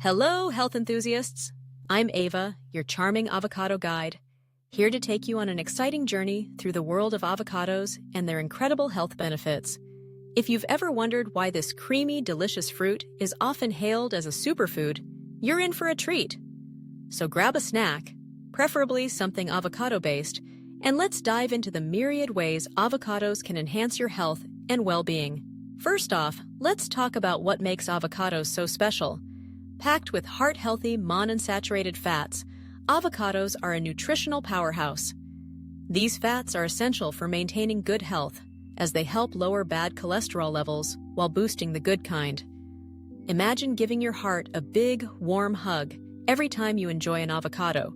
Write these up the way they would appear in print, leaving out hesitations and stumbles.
Hello, health enthusiasts! I'm Ava, your charming avocado guide, here to take you on an exciting journey through the world of avocados and their incredible health benefits. If you've ever wondered why this creamy, delicious fruit is often hailed as a superfood, you're in for a treat. So grab a snack, preferably something avocado-based, and let's dive into the myriad ways avocados can enhance your health and well-being. First off, let's talk about what makes avocados so special. Packed with heart-healthy monounsaturated fats, avocados are a nutritional powerhouse. These fats are essential for maintaining good health, as they help lower bad cholesterol levels while boosting the good kind. Imagine giving your heart a big, warm hug every time you enjoy an avocado.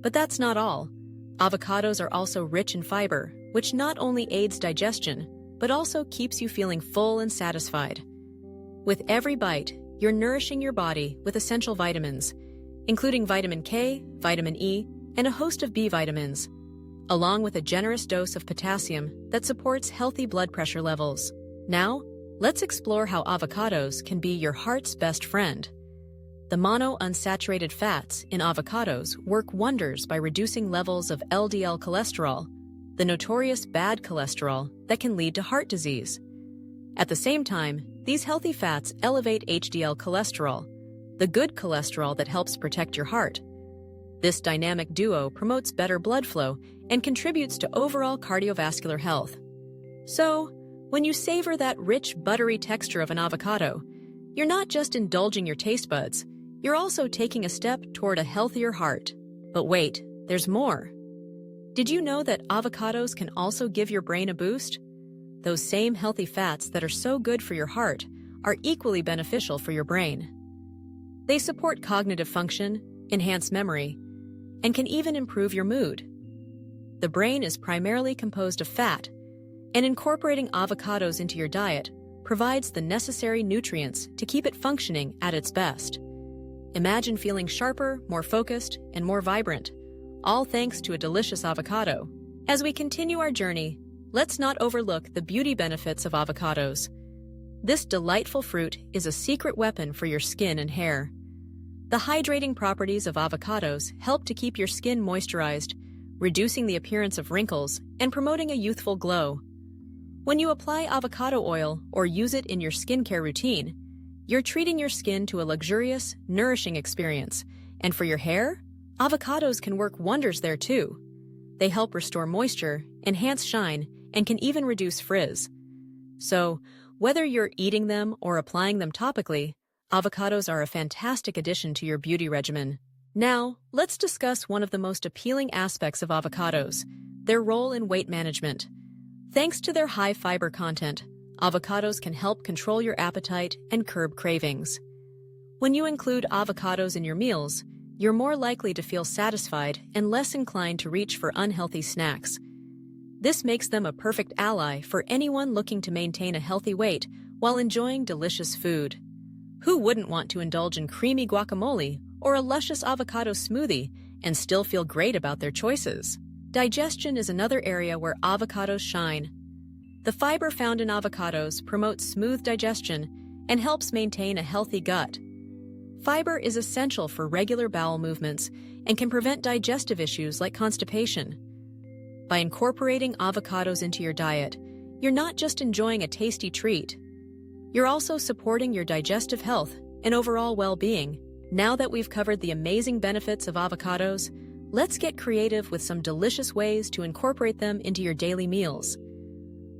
But that's not all. Avocados are also rich in fiber, which not only aids digestion, but also keeps you feeling full and satisfied. With every bite, you're nourishing your body with essential vitamins, including vitamin K, vitamin E, and a host of B vitamins, along with a generous dose of potassium that supports healthy blood pressure levels. Now, let's explore how avocados can be your heart's best friend. The monounsaturated fats in avocados work wonders by reducing levels of LDL cholesterol, the notorious bad cholesterol that can lead to heart disease. At the same time, these healthy fats elevate HDL cholesterol, the good cholesterol that helps protect your heart. This dynamic duo promotes better blood flow and contributes to overall cardiovascular health. So, when you savor that rich, buttery texture of an avocado, you're not just indulging your taste buds, you're also taking a step toward a healthier heart. But wait, there's more. Did you know that avocados can also give your brain a boost? Those same healthy fats that are so good for your heart are equally beneficial for your brain. They support cognitive function, enhance memory, and can even improve your mood. The brain is primarily composed of fat, and incorporating avocados into your diet provides the necessary nutrients to keep it functioning at its best. Imagine feeling sharper, more focused, and more vibrant, all thanks to a delicious avocado. As we continue our journey, let's not overlook the beauty benefits of avocados. This delightful fruit is a secret weapon for your skin and hair. The hydrating properties of avocados help to keep your skin moisturized, reducing the appearance of wrinkles and promoting a youthful glow. When you apply avocado oil or use it in your skincare routine, you're treating your skin to a luxurious, nourishing experience. And for your hair, avocados can work wonders there too. They help restore moisture, enhance shine, and can even reduce frizz. So, whether you're eating them or applying them topically, avocados are a fantastic addition to your beauty regimen. Now, let's discuss one of the most appealing aspects of avocados, their role in weight management. Thanks to their high fiber content, avocados can help control your appetite and curb cravings. When you include avocados in your meals, you're more likely to feel satisfied and less inclined to reach for unhealthy snacks. This makes them a perfect ally for anyone looking to maintain a healthy weight while enjoying delicious food. Who wouldn't want to indulge in creamy guacamole or a luscious avocado smoothie and still feel great about their choices? Digestion is another area where avocados shine. The fiber found in avocados promotes smooth digestion and helps maintain a healthy gut. Fiber is essential for regular bowel movements and can prevent digestive issues like constipation. By incorporating avocados into your diet, you're not just enjoying a tasty treat. You're also supporting your digestive health and overall well-being. Now that we've covered the amazing benefits of avocados, let's get creative with some delicious ways to incorporate them into your daily meals.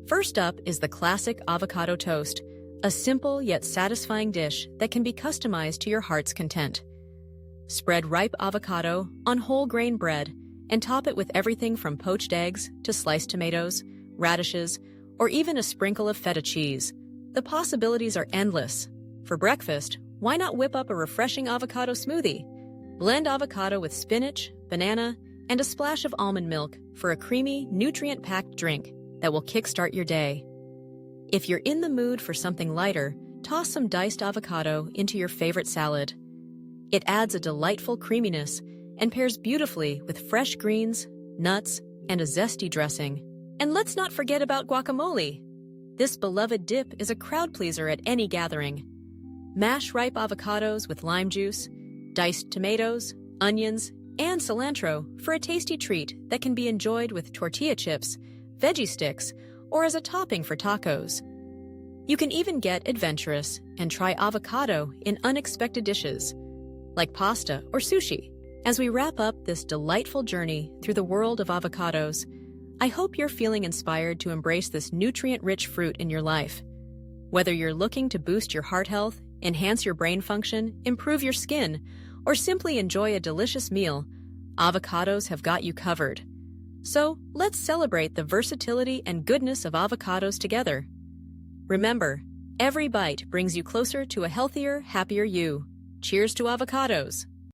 First up is the classic avocado toast, a simple yet satisfying dish that can be customized to your heart's content. Spread ripe avocado on whole grain bread and top it with everything from poached eggs to sliced tomatoes, radishes, or even a sprinkle of feta cheese. The possibilities are endless. For breakfast, why not whip up a refreshing avocado smoothie? Blend avocado with spinach, banana, and a splash of almond milk for a creamy, nutrient-packed drink that will kickstart your day. If you're in the mood for something lighter, toss some diced avocado into your favorite salad. It adds a delightful creaminess and pairs beautifully with fresh greens, nuts, and a zesty dressing. And let's not forget about guacamole. This beloved dip is a crowd pleaser at any gathering. Mash ripe avocados with lime juice, diced tomatoes, onions, and cilantro for a tasty treat that can be enjoyed with tortilla chips, veggie sticks, or as a topping for tacos. You can even get adventurous and try avocado in unexpected dishes, like pasta or sushi. As we wrap up this delightful journey through the world of avocados, I hope you're feeling inspired to embrace this nutrient-rich fruit in your life. Whether you're looking to boost your heart health, enhance your brain function, improve your skin, or simply enjoy a delicious meal, avocados have got you covered. So, let's celebrate the versatility and goodness of avocados together. Remember, every bite brings you closer to a healthier, happier you. Cheers to avocados!